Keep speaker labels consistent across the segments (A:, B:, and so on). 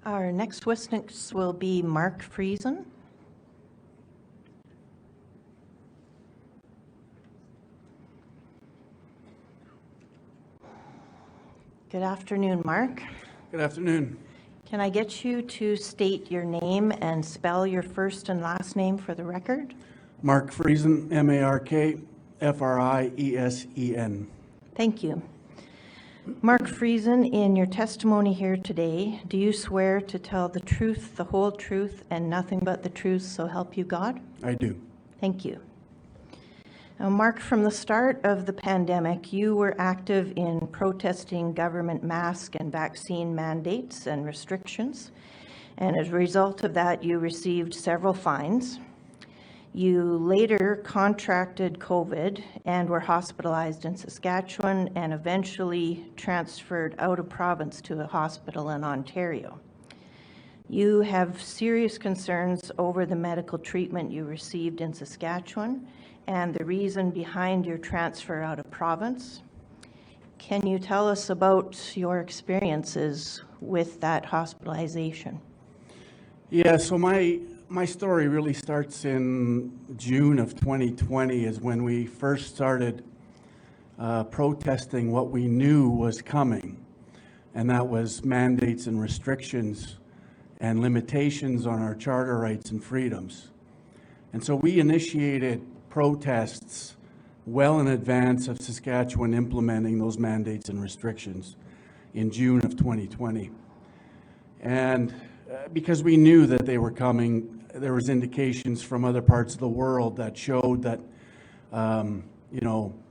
A: Our next witness will be Mark Friesen. Good afternoon, Mark.
B: Good afternoon.
A: Can I get you to state your name and spell your first and last name for the record?
B: Mark Friesen, M-A-R-K-F-R-I-E-S-E-N.
A: Thank you. Mark Friesen, in your testimony here today, do you swear to tell the truth, the whole truth, and nothing but the truth, so help you God?
B: I do.
A: Thank you. Now, Mark, from the start of the pandemic, you were active in protesting government mask and vaccine mandates and restrictions, and as a result of that, you received several fines. You later contracted COVID and were hospitalized in Saskatchewan and eventually transferred out of province to a hospital in Ontario. You have serious concerns over the medical treatment you received in Saskatchewan and the reason behind your transfer out of province. Can you tell us about your experiences with that hospitalization?
B: Yeah, so my story really starts in June of 2020 is when we first started protesting what we knew was coming, and that was mandates and restrictions and limitations on our charter rights and freedoms. And so we initiated protests well in advance of Saskatchewan implementing those mandates and restrictions in June of 2020. And because we knew that they were coming, there was indications from other parts of the world that showed that,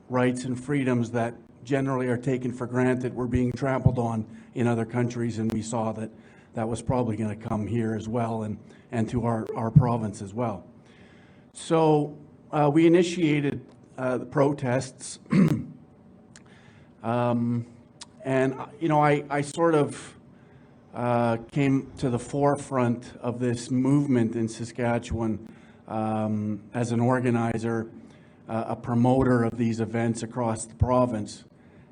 B: rights and freedoms that generally are taken for granted were being trampled on in other countries, and we saw that that was probably going to come here as well and to our province as well. So we initiated the protests, and I sort of came to the forefront of this movement in Saskatchewan as an organizer, a promoter of these events across the province.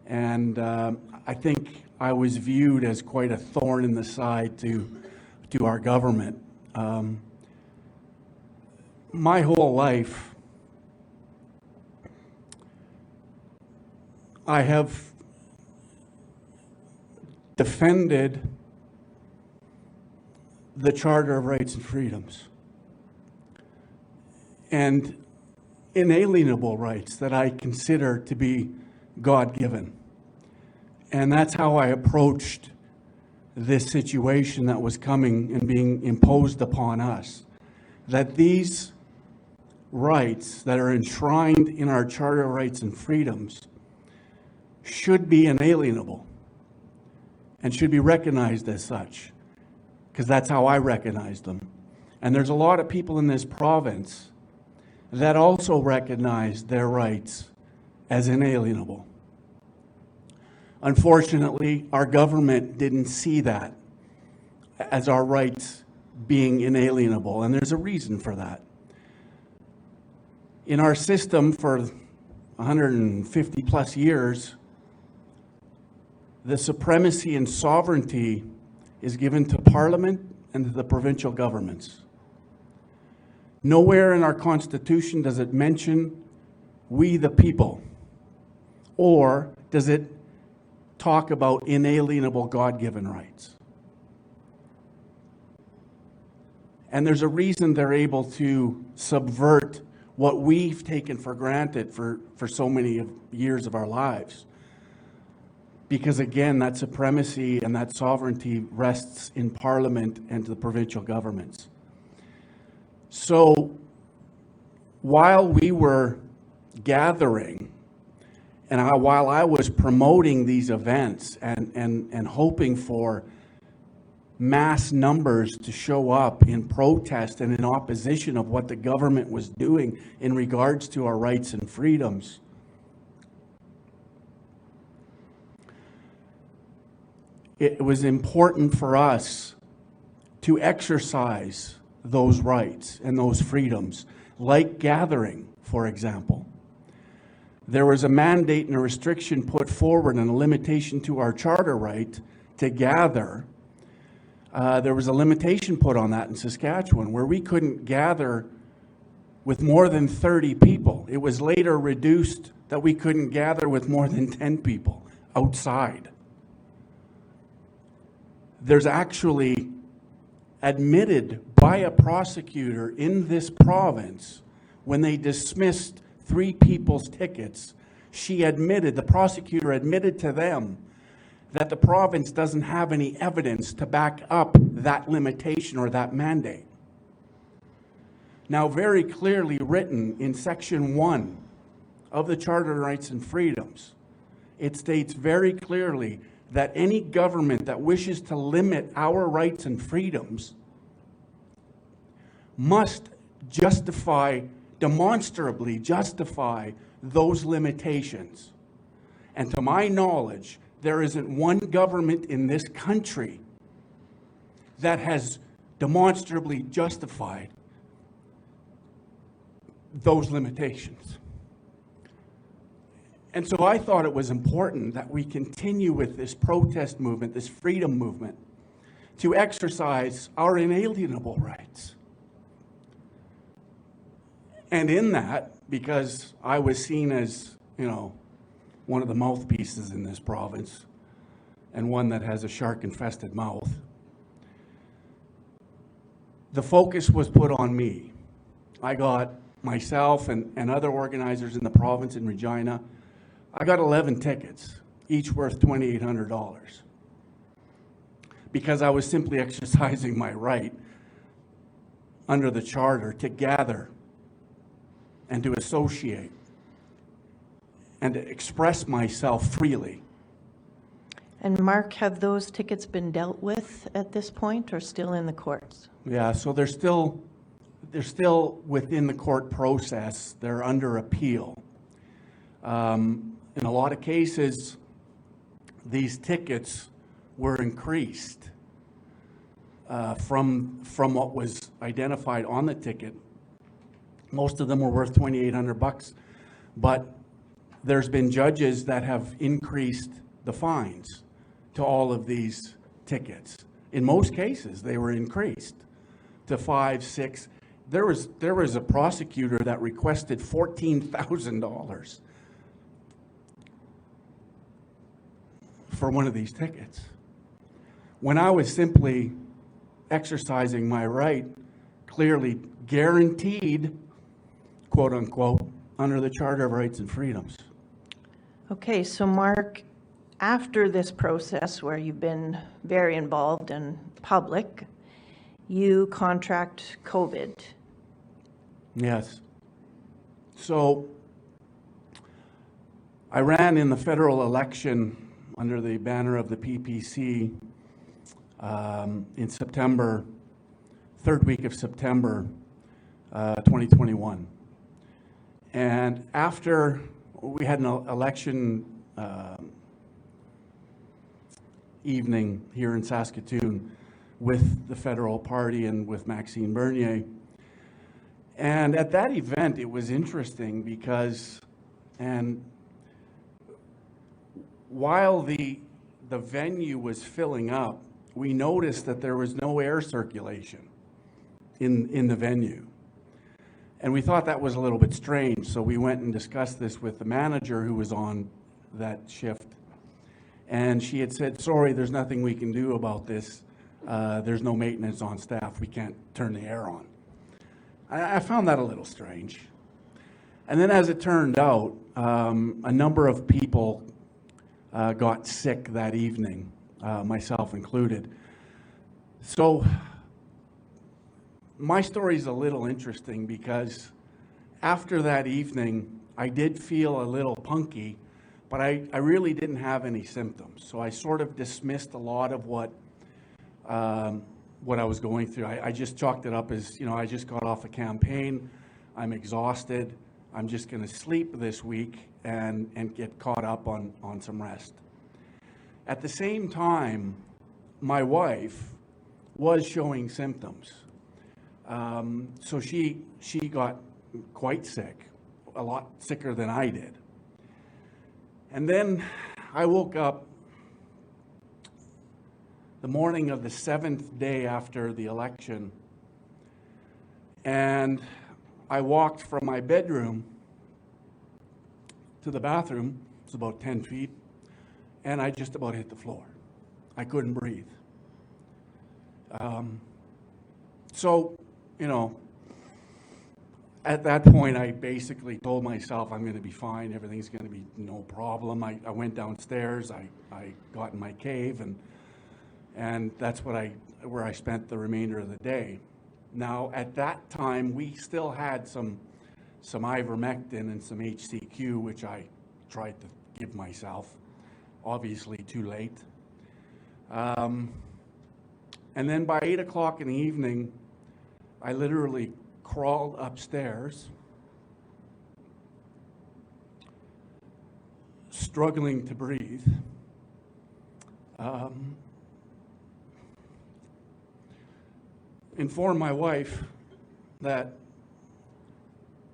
B: And I think I was viewed as quite a thorn in the side to our government. My whole life, I have defended the Charter of Rights and Freedoms and inalienable rights that I consider to be God-given. And that's how I approached this situation that was coming and being imposed upon us, that these rights that are enshrined in our Charter of Rights and Freedoms should be inalienable and should be recognized as such, because that's how I recognize them. And there's a lot of people in this province that also recognize their rights as inalienable. Unfortunately, our government didn't see that as our rights being inalienable, and there's a reason for that. In our system for 150 plus years, the supremacy and sovereignty is given to Parliament and to the provincial governments. Nowhere in our Constitution does it mention we the people, or does it talk about inalienable God-given rights. And there's a reason they're able to subvert what we've taken for granted for so many years of our lives. Because again, that supremacy and that sovereignty rests in Parliament and to the provincial governments. So while we were gathering, and while I was promoting these events and hoping for mass numbers to show up in protest and in opposition of what the government was doing in regards to our rights and freedoms, it was important for us to exercise those rights and those freedoms, like gathering, for example. There was a mandate and a restriction put forward and a limitation to our charter right to gather there was a limitation put on that in Saskatchewan where we couldn't gather with more than 30 people. It was later reduced that we couldn't gather with more than 10 people outside. There's actually admitted by a prosecutor in this province, when they dismissed 3 people's tickets, the prosecutor admitted to them that the province doesn't have any evidence to back up that limitation or that mandate. Now, very clearly written in Section 1 of the Charter of Rights and Freedoms, it states very clearly that any government that wishes to limit our rights and freedoms must demonstrably justify those limitations. And to my knowledge, there isn't one government in this country that has demonstrably justified those limitations. And so I thought it was important that we continue with this protest movement, this freedom movement, to exercise our inalienable rights. And in that, because I was seen as, one of the mouthpieces in this province, and one that has a shark-infested mouth, the focus was put on me. I got myself and other organizers in the province in Regina, I got 11 tickets, each worth $2,800, because I was simply exercising my right under the charter to gather and to associate and to express myself freely.
A: And Mark, have those tickets been dealt with at this point or still in the courts?
B: Yeah, so they're still within the court process. They're under appeal. In a lot of cases, these tickets were increased from what was identified on the ticket. Most of them were worth $2,800, but there's been judges that have increased the fines to all of these tickets. In most cases, they were increased to 5, 6. There was a prosecutor that requested $14,000 for one of these tickets, when I was simply exercising my right, clearly guaranteed, quote unquote, under the Charter of Rights and Freedoms.
A: Okay, so Mark, after this process where you've been very involved in public, you contract COVID.
B: Yes. So I ran in the federal election under the banner of the PPC in September, third week of September 2021. And after we had an election evening here in Saskatoon with the federal party and with Maxime Bernier. And at that event, it was interesting because, and while the venue was filling up, we noticed that there was no air circulation in the venue. And we thought that was a little bit strange, so we went and discussed this with the manager who was on that shift. And she had said, sorry, there's nothing we can do about this. There's no maintenance on staff. We can't turn the air on. I found that a little strange. And then as it turned out, a number of people got sick that evening, myself included. So my story is a little interesting because after that evening, I did feel a little punky, but I really didn't have any symptoms. So I sort of dismissed a lot of what I was going through. I just chalked it up as, I just got off a campaign. I'm exhausted. I'm just going to sleep this week and get caught up on some rest. At the same time, my wife was showing symptoms. So she got quite sick, a lot sicker than I did. And then I woke up the morning of the 7th day after the election. And I walked from my bedroom to the bathroom. It's about 10 feet. And I just about hit the floor. I couldn't breathe. So, at that point, I basically told myself I'm going to be fine. Everything's going to be no problem. I went downstairs. I got in my cave, and that's where I spent the remainder of the day. Now, at that time, we still had some ivermectin and some HCQ, which I tried to give myself. Obviously, too late. And then by 8 o'clock in the evening, I literally crawled upstairs, struggling to breathe. Informed my wife that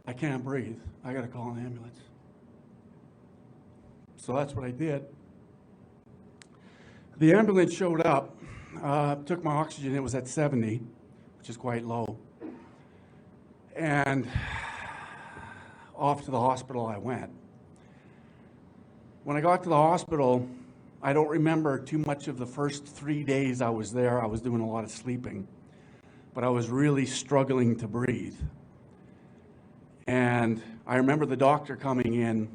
B: I can't breathe. I got to call an ambulance. So that's what I did. The ambulance showed up, took my oxygen. It was at 70, which is quite low. And off to the hospital I went. When I got to the hospital, I don't remember too much of the first 3 days I was there. I was doing a lot of sleeping, but I was really struggling to breathe. And I remember the doctor coming in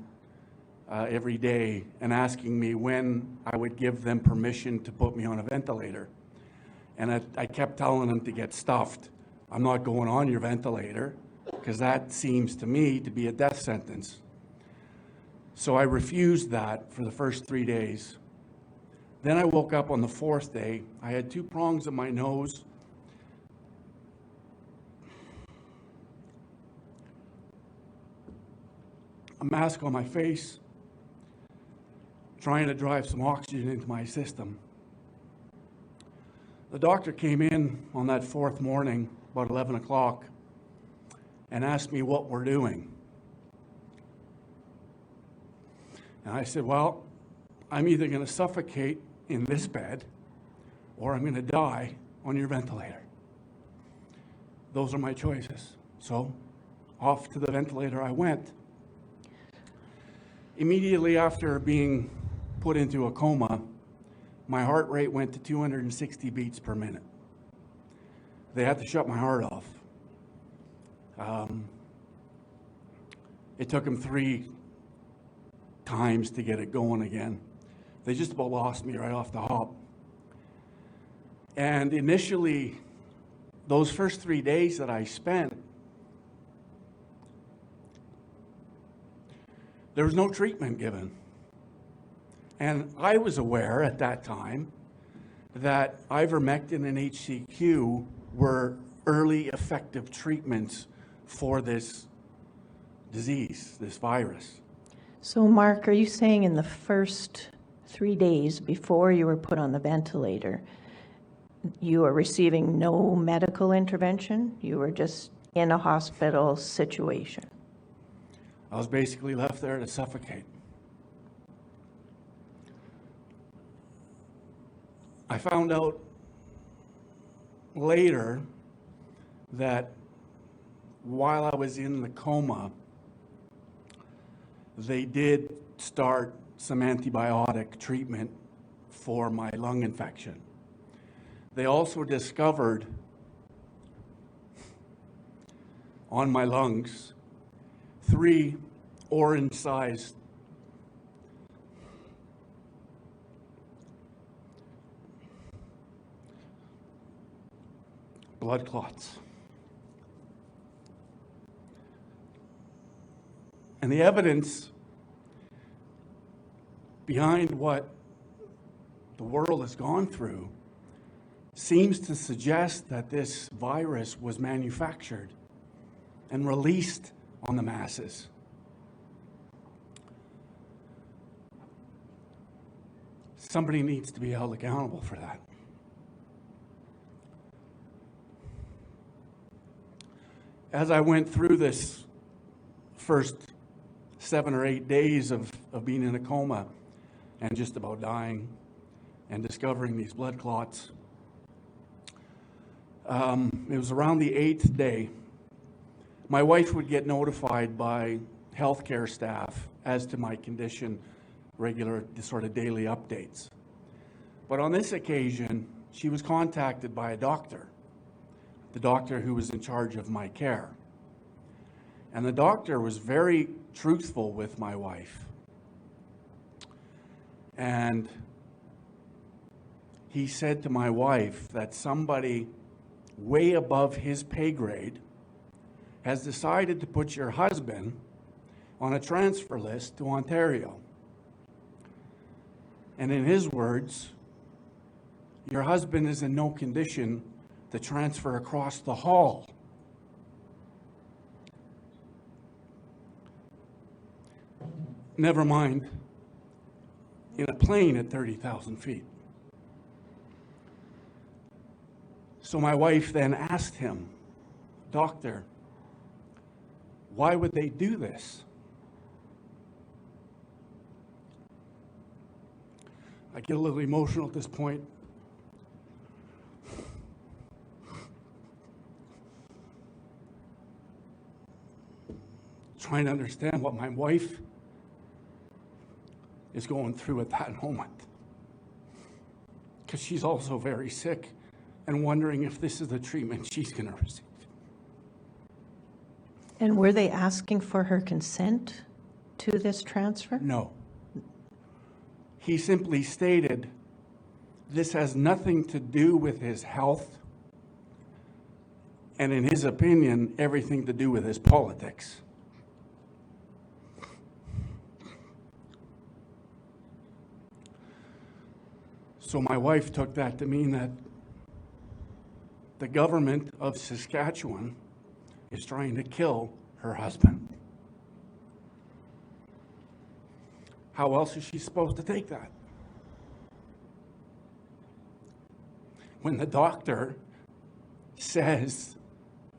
B: every day and asking me when I would give them permission to put me on a ventilator. And I kept telling him to get stuffed. I'm not going on your ventilator, because that seems to me to be a death sentence. So I refused that for the first 3 days. Then I woke up on the 4th day. I had 2 prongs in my nose. A mask on my face, trying to drive some oxygen into my system. The doctor came in on that 4th morning, about 11 o'clock, and asked me what we're doing. And I said, well, I'm either going to suffocate in this bed or I'm going to die on your ventilator. Those are my choices. So off to the ventilator I went. Immediately after being put into a coma, my heart rate went to 260 beats per minute. They had to shut my heart off. It took them 3 times to get it going again. They just about lost me right off the hop. And initially, those first 3 days that I spent, there was no treatment given. And I was aware at that time that ivermectin and HCQ were early effective treatments for this disease, this virus.
A: So Mark, are you saying in the first 3 days before you were put on the ventilator, you were receiving no medical intervention? You were just in a hospital situation?
B: I was basically left there to suffocate. I found out later that while I was in the coma, they did start some antibiotic treatment for my lung infection. They also discovered on my lungs 3 orange-sized blood clots. And the evidence behind what the world has gone through seems to suggest that this virus was manufactured and released on the masses. Somebody needs to be held accountable for that. As I went through this first 7 or 8 days of being in a coma and just about dying, and discovering these blood clots. It was around the 8th day. My wife would get notified by healthcare staff as to my condition, regular sort of daily updates. But on this occasion, she was contacted by a doctor, the doctor who was in charge of my care. And the doctor was very truthful with my wife. And he said to my wife that somebody way above his pay grade has decided to put your husband on a transfer list to Ontario. And in his words, your husband is in no condition to transfer across the hall. Never mind in a plane at 30,000 feet. So my wife then asked him, "Doctor, why would they do this?" I get a little emotional at this point. Trying to understand what my wife is going through at that moment. Because she's also very sick and wondering if this is the treatment she's going to receive.
A: And were they asking for her consent to this transfer?
B: No. He simply stated, this has nothing to do with his health, and in his opinion, everything to do with his politics. So my wife took that to mean that the government of Saskatchewan is trying to kill her husband. How else is she supposed to take that? When the doctor says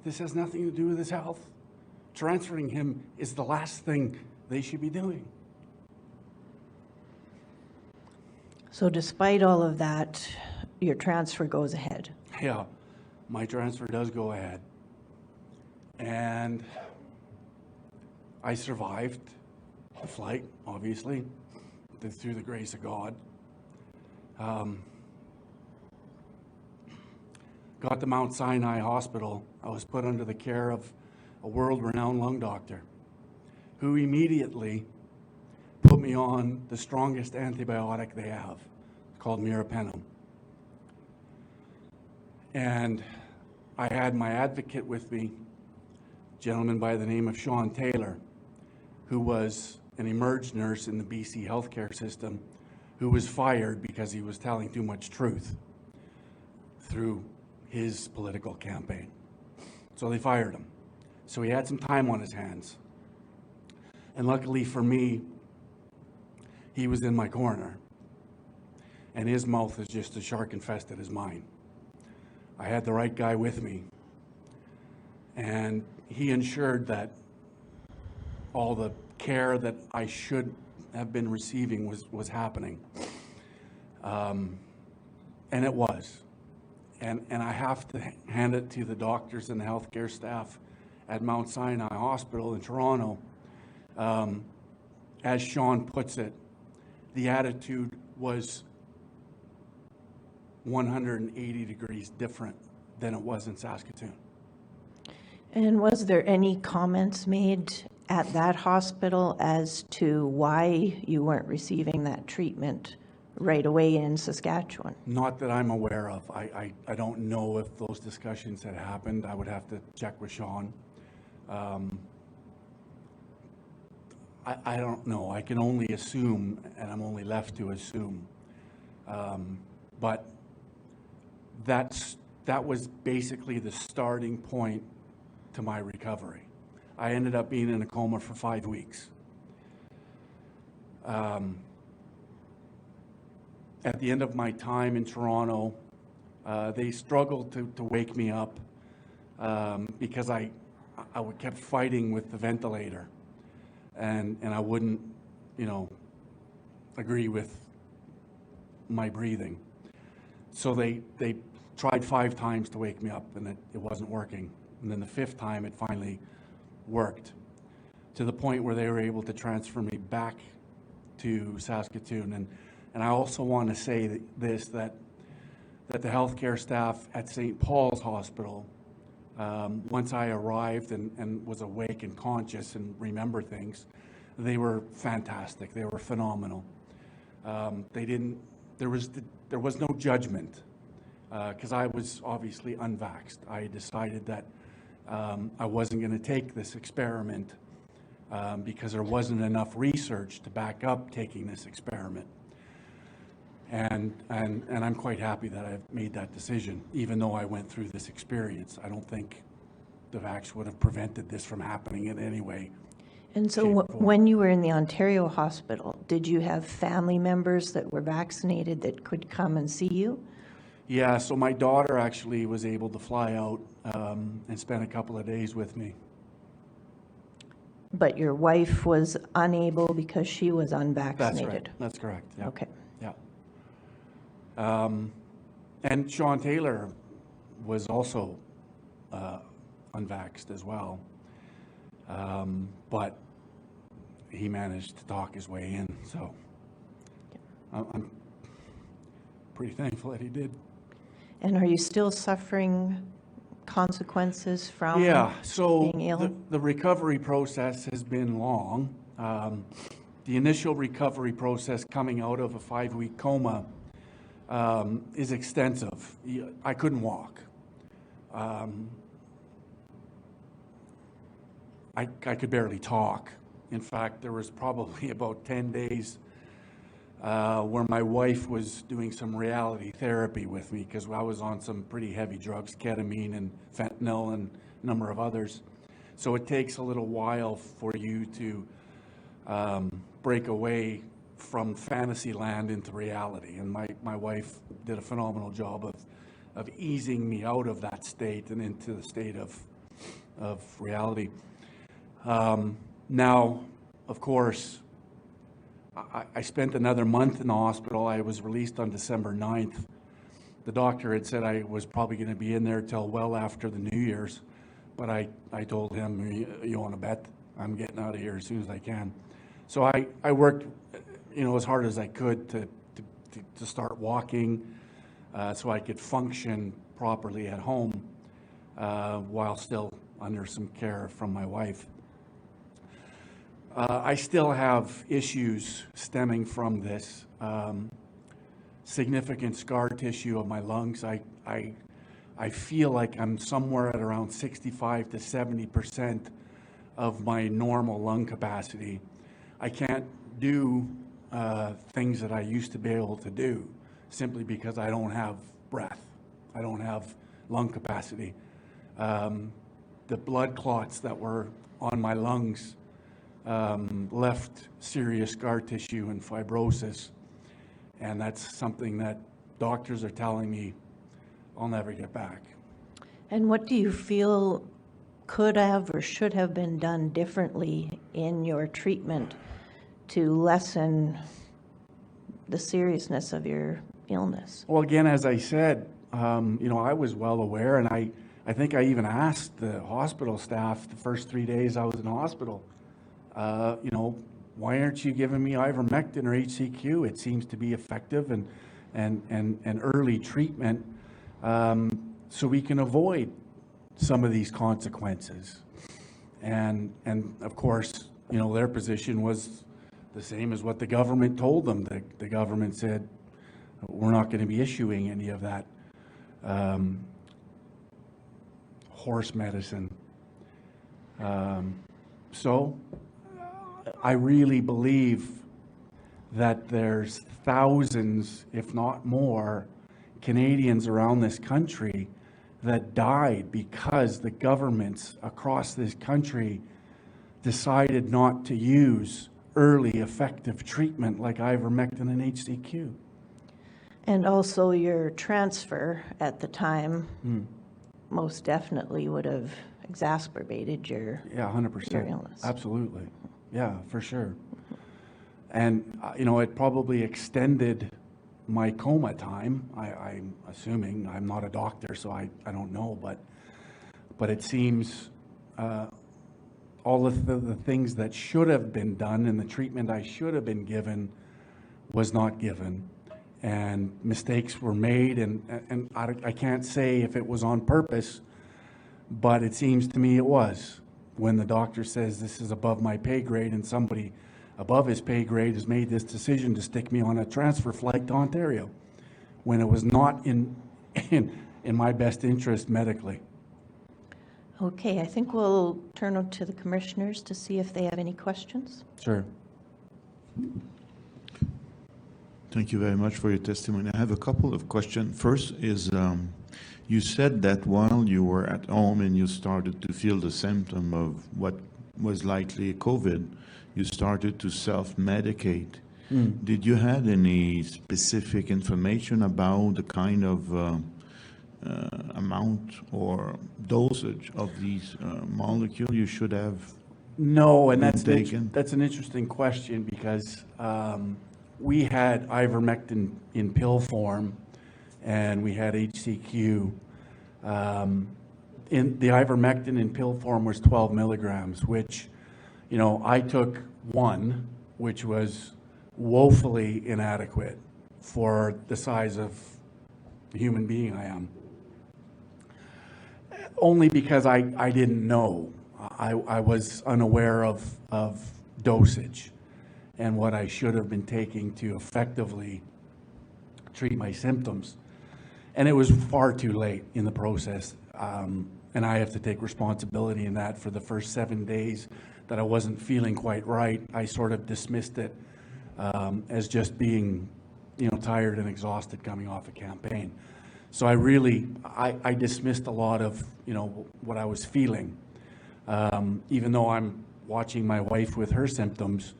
B: this has nothing to do with his health, transferring him is the last thing they should be doing.
A: So despite all of that, your transfer goes ahead.
B: Yeah, my transfer does go ahead. And I survived the flight, obviously, through the grace of God. Got to Mount Sinai Hospital. I was put under the care of a world-renowned lung doctor who immediately put me on the strongest antibiotic they have. It's called meropenem. And I had my advocate with me, a gentleman by the name of Sean Taylor, who was an emerge nurse in the BC healthcare system, who was fired because he was telling too much truth through his political campaign. So they fired him. So he had some time on his hands. And luckily for me, he was in my corner. And his mouth is just as shark infested as mine. I had the right guy with me. And he ensured that all the care that I should have been receiving was happening. And it was. And I have to hand it to the doctors and the healthcare staff at Mount Sinai Hospital in Toronto. As Sean puts it, the attitude was 180 degrees different than it was in Saskatoon.
A: And was there any comments made at that hospital as to why you weren't receiving that treatment right away in Saskatchewan?
B: Not that I'm aware of. I don't know if those discussions had happened. I would have to check with Sean. I don't know. I can only assume, and I'm only left to assume. But that was basically the starting point to my recovery. I ended up being in a coma for 5 weeks. At the end of my time in Toronto, they struggled to wake me up because I kept fighting with the ventilator, and I wouldn't, agree with my breathing. So they tried 5 times to wake me up, and it wasn't working. And then the 5th time, it finally worked, to the point where they were able to transfer me back to Saskatoon. And I also want to say that the healthcare staff at St. Paul's Hospital, once I arrived and was awake and conscious and remember things, they were fantastic. They were phenomenal. There was no judgment, because I was obviously unvaxxed. I decided that I wasn't going to take this experiment because there wasn't enough research to back up taking this experiment. And I'm quite happy that I've made that decision, even though I went through this experience. I don't think the vax would have prevented this from happening in any way.
A: And so when you were in the Ontario hospital, did you have family members that were vaccinated that could come and see you?
B: Yeah, so my daughter actually was able to fly out and spend a couple of days with me.
A: But your wife was unable because she was unvaccinated?
B: That's right. That's correct. Yeah.
A: Okay.
B: Yeah. And Sean Taylor was also unvaxxed as well. But he managed to talk his way in, so I'm pretty thankful that he did.
A: And are you still suffering consequences from being ill?
B: The recovery process has been long. The initial recovery process coming out of a 5-week coma is extensive. I couldn't walk. I could barely talk. In fact, there was probably about 10 days where my wife was doing some reality therapy with me, because I was on some pretty heavy drugs, ketamine and fentanyl and a number of others. So it takes a little while for you to break away from fantasy land into reality. And my wife did a phenomenal job of easing me out of that state and into the state of reality. Now, of course, I spent another month in the hospital. I was released on December 9th. The doctor had said I was probably going to be in there till well after the New Year's, but I told him, you want to bet? I'm getting out of here as soon as I can. So I worked, as hard as I could to start walking, so I could function properly at home while still under some care from my wife. I still have issues stemming from this, significant scar tissue of my lungs. I feel like I'm somewhere at around 65 to 70% of my normal lung capacity. I can't do things that I used to be able to do simply because I don't have breath. I don't have lung capacity. The blood clots that were on my lungs left serious scar tissue and fibrosis, and that's something that doctors are telling me I'll never get back.
A: And what do you feel could have or should have been done differently in your treatment to lessen the seriousness of your illness?
B: Well, again, as I said, I was well aware, and I think I even asked the hospital staff the first 3 days I was in hospital, why aren't you giving me ivermectin or HCQ? It seems to be effective and early treatment, so we can avoid some of these consequences. And of course, their position was the same as what the government told them. The government said, we're not going to be issuing any of that horse medicine. So I really believe that there's thousands, if not more, Canadians around this country that died because the governments across this country decided not to use early effective treatment like ivermectin and HCQ.
A: And also your transfer at the time most definitely would have exacerbated your
B: 100%.
A: your illness.
B: Absolutely. Yeah, for sure. And, it probably extended my coma time. I'm assuming, I'm not a doctor, so I don't know, but it seems all of the things that should have been done and the treatment I should have been given was not given. And mistakes were made, and I can't say if it was on purpose, but it seems to me it was. When the doctor says this is above my pay grade and somebody above his pay grade has made this decision to stick me on a transfer flight to Ontario, when it was not in my best interest medically.
A: Okay, I think we'll turn it to the commissioners to see if they have any questions.
B: Sure.
C: Thank you very much for your testimony. I have a couple of questions. First is, you said that while you were at home and you started to feel the symptom of what was likely COVID, you started to self-medicate. Did you have any specific information about the kind of amount or dosage of these molecules you should have?
B: No, and that's
C: taken?
B: that's an interesting question because we had ivermectin in pill form and we had HCQ. In the ivermectin in pill form was 12 milligrams, which, you know, I took one, which was woefully inadequate for the size of the human being I am. Only because I didn't know. I was unaware of dosage and what I should have been taking to effectively treat my symptoms. And it was far too late in the process. And I have to take responsibility in that. For the first 7 days that I wasn't feeling quite right, I sort of dismissed it as just being, you know, tired and exhausted coming off a campaign. So I dismissed a lot of, you know, what I was feeling. Even though I'm watching my wife with her symptoms,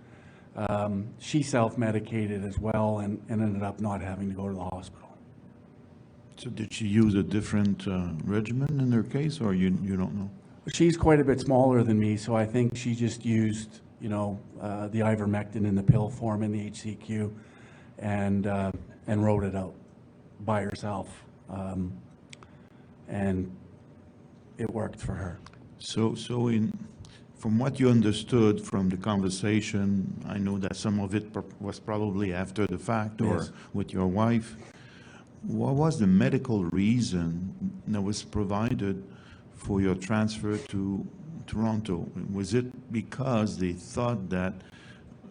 B: she self-medicated as well and ended up not having to go to the hospital.
C: So did she use a different regimen in her case, or you don't know?
B: She's quite a bit smaller than me, so I think she just used, you know, the ivermectin in the pill form and the HCQ, and wrote it out by herself, and it worked for her.
C: So from what you understood from the conversation, I know that some of it was probably after the fact or
B: Yes.
C: with your wife. What was the medical reason that was provided for your transfer to Toronto? Was it because they thought that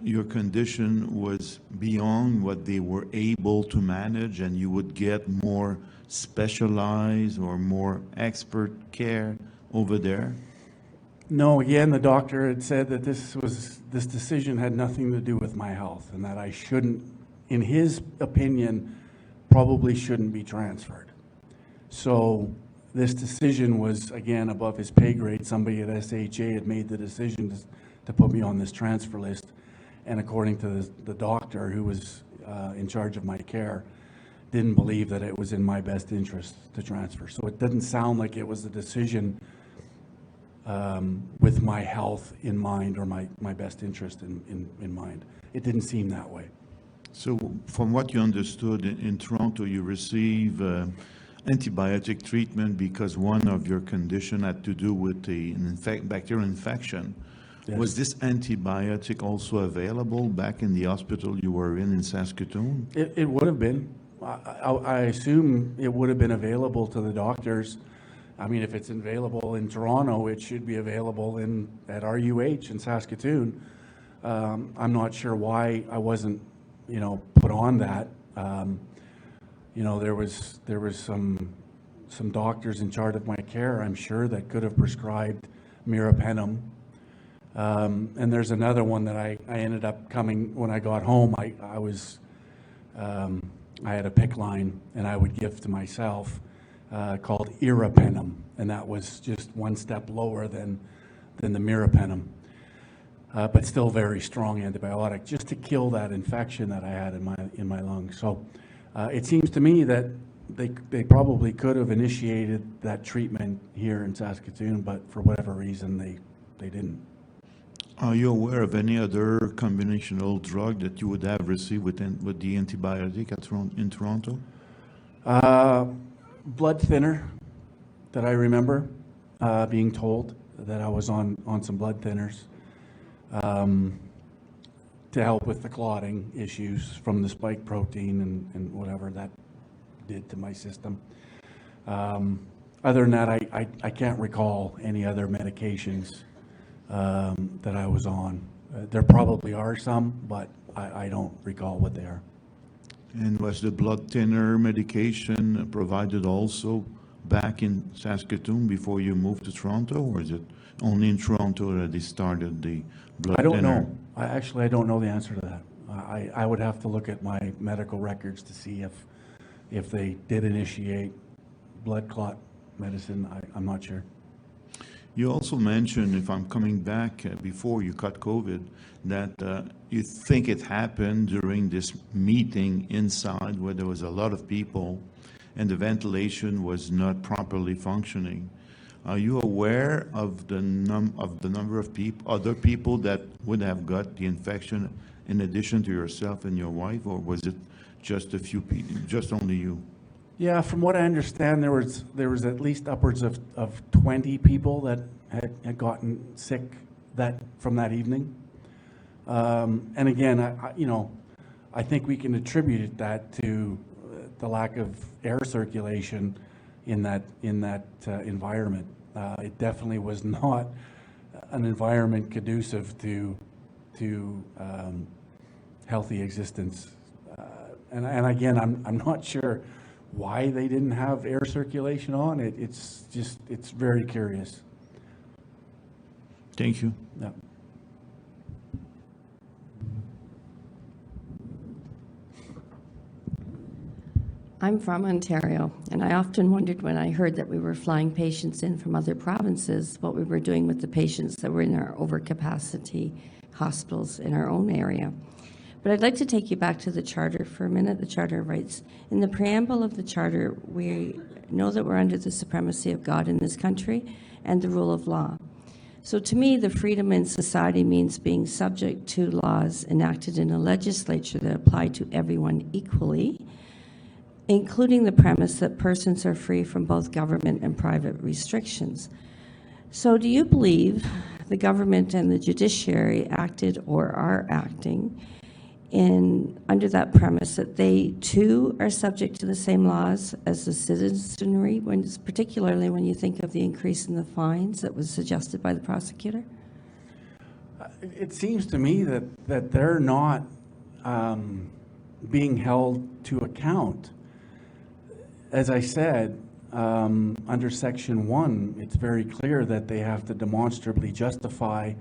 C: your condition was beyond what they were able to manage and you would get more specialized or more expert care over there?
B: No, again, the doctor had said that this decision had nothing to do with my health and that I shouldn't, in his opinion, probably shouldn't be transferred. So this decision was, again, above his pay grade. Somebody at SHA had made the decision to put me on this transfer list. And according to the doctor who was in charge of my care, didn't believe that it was in my best interest to transfer. So it didn't sound like it was a decision with my health in mind or my best interest in mind. It didn't seem that way.
C: So from what you understood, in Toronto, you receive antibiotic treatment because one of your condition had to do with bacterial infection.
B: Yes.
C: Was this antibiotic also available back in the hospital you were in Saskatoon?
B: It would have been. I assume it would have been available to the doctors. I mean, if it's available in Toronto, it should be available at RUH in Saskatoon. I'm not sure why I wasn't, you know, put on that. You know, there was some doctors in charge of my care, I'm sure, that could have prescribed meropenem. And there's another one that I ended up coming when I got home. I had a PICC line, and I would give to myself called irapenem, and that was just one step lower than the meropenem. But still very strong antibiotic, just to kill that infection that I had in my lungs. So it seems to me that they probably could have initiated that treatment here in Saskatoon, but for whatever reason they didn't.
C: Are you aware of any other combinational drug that you would have received with the antibiotic in Toronto?
B: Blood thinner that I remember being told that I was on some blood thinners to help with the clotting issues from the spike protein and whatever that did to my system. Other than that, I can't recall any other medications that I was on. There probably are some, but I don't recall what they are.
C: And was the blood thinner medication provided also back in Saskatoon before you moved to Toronto, or is it only in Toronto that they started the blood thinner?
B: I don't know. I don't know the answer to that. I would have to look at my medical records to see if they did initiate blood clot medicine. I'm not sure.
C: You also mentioned, if I'm coming back before you cut COVID, that you think it happened during this meeting inside where there was a lot of people and the ventilation was not properly functioning. Are you aware of the number of other people that would have got the infection in addition to yourself and your wife, or was it just a few people, just only you?
B: Yeah, from what I understand, there was at least upwards of 20 people that had gotten sick from that evening. And again, I think we can attribute that to the lack of air circulation in that environment. It definitely was not an environment conducive to healthy existence. And again, I'm not sure why they didn't have air circulation on. It's very curious.
C: Thank you.
B: Yeah.
D: I'm from Ontario, and I often wondered when I heard that we were flying patients in from other provinces, what we were doing with the patients that were in our overcapacity hospitals in our own area. But I'd like to take you back to the Charter for a minute, the Charter of Rights. In the preamble of the Charter, we know that we're under the supremacy of God in this country and the rule of law. So to me, the freedom in society means being subject to laws enacted in a legislature that apply to everyone equally, including the premise that persons are free from both government and private restrictions. So do you believe the government and the judiciary acted or are acting under that premise that they too are subject to the same laws as the citizenry, particularly when you think of the increase in the fines that was suggested by the prosecutor?
B: It seems to me that they're not being held to account. As I said, under Section 1, it's very clear that they have to demonstrably justify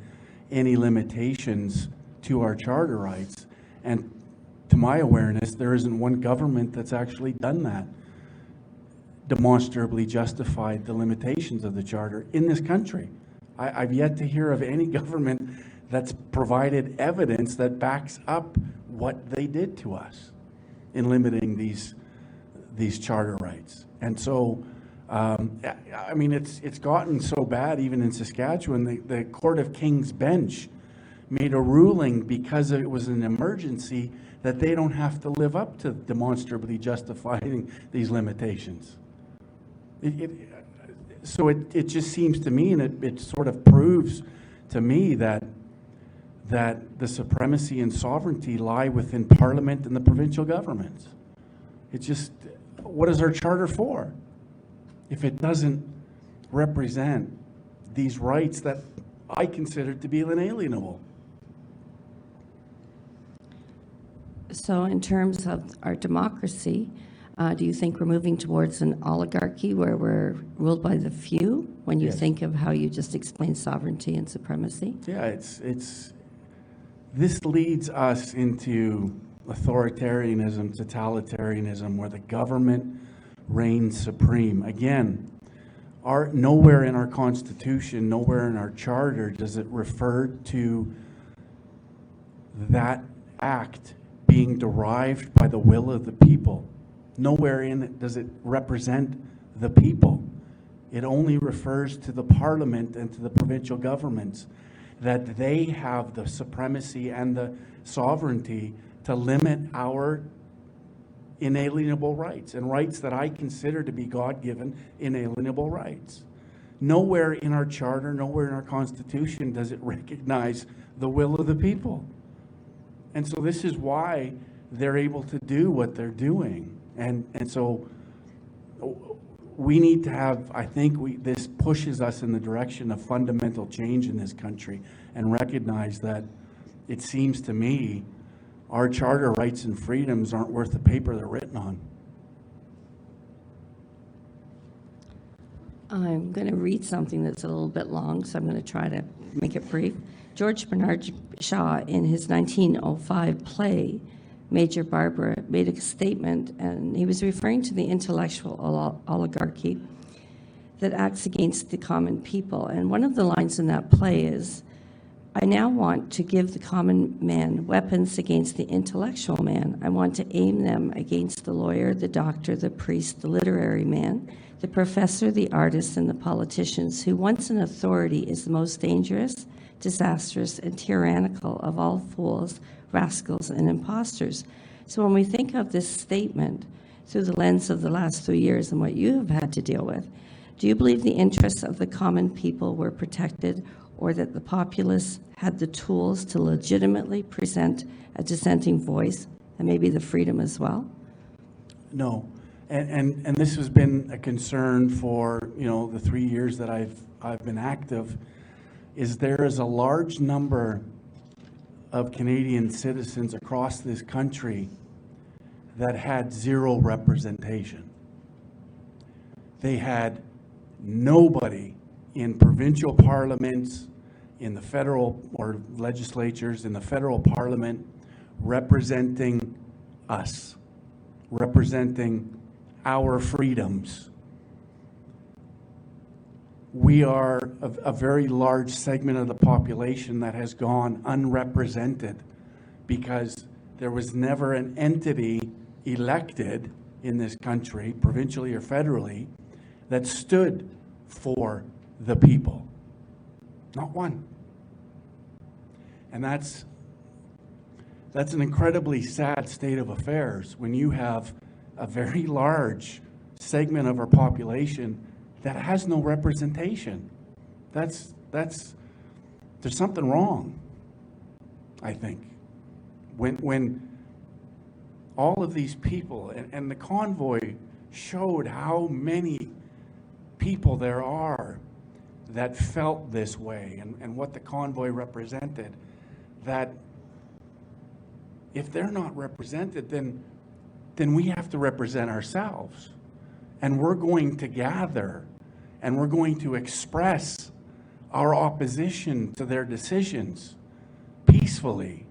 B: any limitations to our charter rights. And to my awareness, there isn't one government that's actually done that, demonstrably justified the limitations of the charter in this country. I've yet to hear of any government that's provided evidence that backs up what they did to us in limiting these charter rights. And so, I mean, it's gotten so bad, even in Saskatchewan, the Court of King's Bench made a ruling because it was an emergency that they don't have to live up to demonstrably justifying these limitations. So it just seems to me, and it sort of proves to me that the supremacy and sovereignty lie within Parliament and the provincial governments. It's just, what is our charter for if it doesn't represent these rights that I consider to be inalienable?
D: So in terms of our democracy, do you think we're moving towards an oligarchy where we're ruled by the few when you
B: Yes.
D: think of how you just explained sovereignty and supremacy?
B: Yeah, this leads us into authoritarianism, totalitarianism, where the government reigns supreme. Again, nowhere in our Constitution, nowhere in our Charter does it refer to that act being derived by the will of the people. Nowhere in it does it represent the people. It only refers to the Parliament and to the provincial governments. that they have the supremacy and the sovereignty to limit our inalienable rights and rights that I consider to be God-given inalienable rights. Nowhere in our charter, nowhere in our Constitution does it recognize the will of the people. And so this is why they're able to do what they're doing. And so we need to have, I think this pushes us in the direction of fundamental change in this country, and recognize that it seems to me our charter rights and freedoms aren't worth the paper they're written on.
D: I'm going to read something that's a little bit long, so I'm going to try to make it brief. George Bernard Shaw, in his 1905 play, Major Barbara, made a statement, and he was referring to the intellectual oligarchy that acts against the common people. And one of the lines in that play is, I now want to give the common man weapons against the intellectual man. I want to aim them against the lawyer, the doctor, the priest, the literary man, the professor, the artist, and the politicians, who once an authority is the most dangerous, disastrous, and tyrannical of all fools, rascals, and impostors. So when we think of this statement through the lens of the last 3 years and what you have had to deal with, do you believe the interests of the common people were protected, or that the populace had the tools to legitimately present a dissenting voice and maybe the freedom as well?
B: No. And this has been a concern for, the 3 years that I've been active, is there is a large number of Canadian citizens across this country that had zero representation. They had nobody in provincial parliaments, in the federal or legislatures, in the federal parliament, representing us, representing our freedoms. We are a very large segment of the population that has gone unrepresented because there was never an entity elected in this country, provincially or federally, that stood for the people. Not one. And that's an incredibly sad state of affairs when you have a very large segment of our population that has no representation. There's something wrong, I think. When all of these people, and the convoy showed how many people there are that felt this way, and what the convoy represented, that if they're not represented, then we have to represent ourselves. And we're going to gather, and we're going to express our opposition to their decisions peacefully,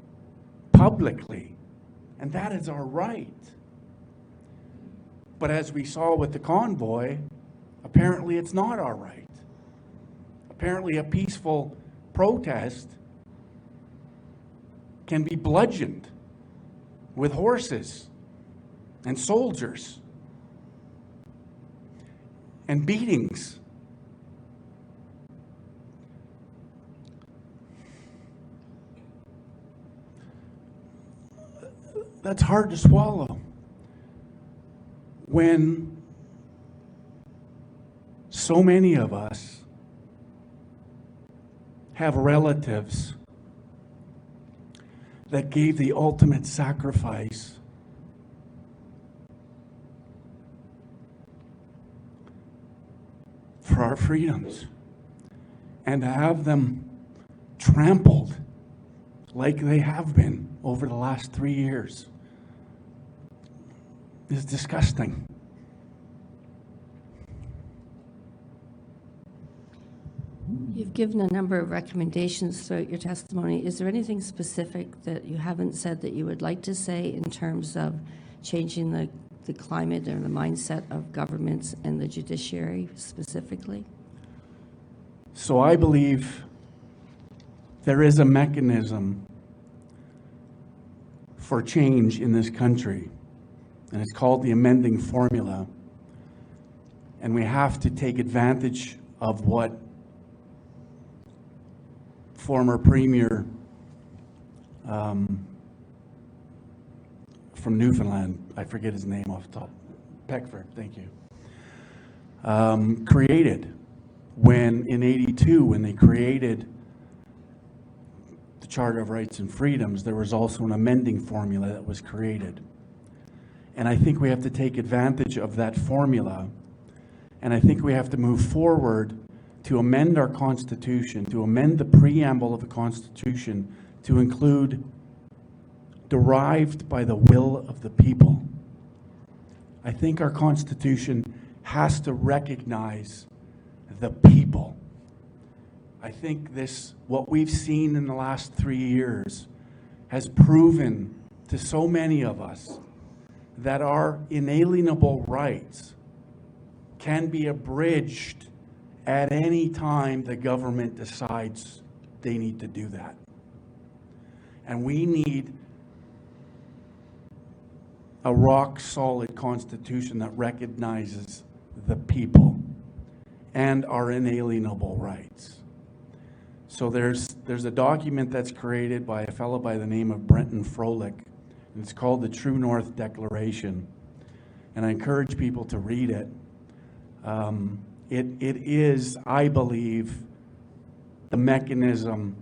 B: publicly, and that is our right. But as we saw with the convoy, apparently it's not our right. Apparently a peaceful protest can be bludgeoned with horses and soldiers and beatings. That's hard to swallow when so many of us have relatives that gave the ultimate sacrifice for our freedoms, and to have them trampled like they have been over the last 3 years is disgusting.
D: You've given a number of recommendations throughout your testimony. Is there anything specific that you haven't said that you would like to say in terms of changing the climate or the mindset of governments and the judiciary specifically?
B: So I believe there is a mechanism for change in this country, and it's called the amending formula. And we have to take advantage of what former premier from Newfoundland, I forget his name off the top, Peckford, thank you, created when in '82, when they created the Charter of Rights and Freedoms, there was also an amending formula that was created. And I think we have to take advantage of that formula, and I think we have to move forward to amend our Constitution, to amend the preamble of the Constitution to include derived by the will of the people. I think our Constitution has to recognize the people. I think what we've seen in the last 3 years has proven to so many of us that our inalienable rights can be abridged at any time the government decides they need to do that. And we need a rock-solid Constitution that recognizes the people and our inalienable rights. So there's a document that's created by a fellow by the name of Brenton Froelich, and it's called the True North Declaration. And I encourage people to read it. It is, I believe, the mechanism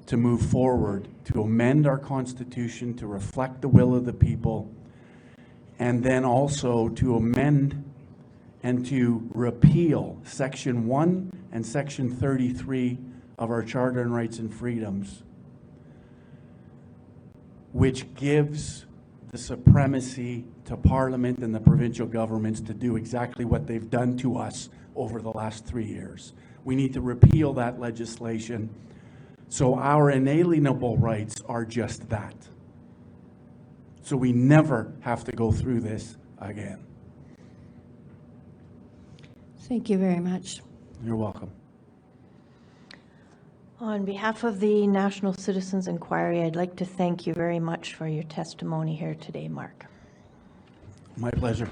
B: to move forward, to amend our Constitution, to reflect the will of the people, and then also to amend and to repeal Section 1 and Section 33 of our Charter on Rights and Freedoms, which gives the supremacy to Parliament and the provincial governments to do exactly what they've done to us over the last 3 years. We need to repeal that legislation so our inalienable rights are just that. So we never have to go through this again.
D: Thank you very much.
B: You're welcome.
A: On behalf of the National Citizens Inquiry, I'd like to thank you very much for your testimony here today, Mark.
B: My pleasure.